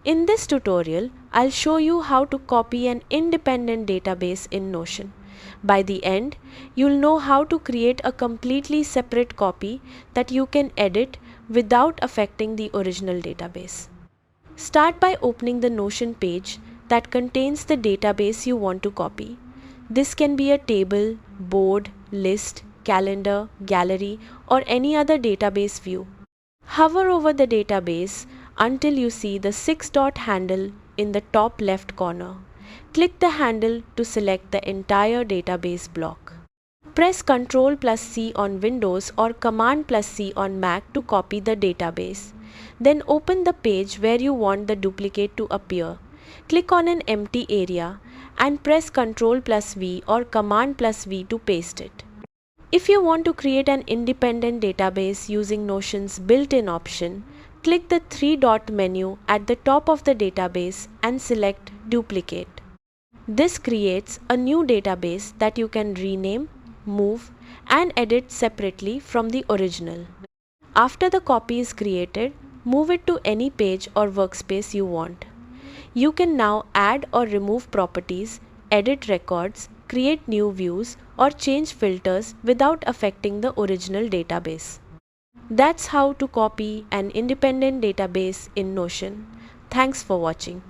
In this tutorial, I'll show you how to copy an independent database in Notion. By the end, you'll know how to create a completely separate copy that you can edit without affecting the original database. Start by opening the Notion page that contains the database you want to copy. This can be a table, board, list, calendar, gallery, or any other database view. Hover over the database until you see the 6-dot handle in the top left corner. Click the handle to select the entire database block. Press Ctrl+C on Windows or Command+C on Mac to copy the database. Then open the page where you want the duplicate to appear. Click on an empty area and press Ctrl+V or Command+V to paste it. If you want to create an independent database using Notion's built-in option, click the 3-dot menu at the top of the database and select Duplicate. This creates a new database that you can rename, move, and edit separately from the original. After the copy is created, move it to any page or workspace you want. You can now add or remove properties, edit records, create new views, or change filters without affecting the original database. That's how to copy an independent database in Notion. Thanks for watching.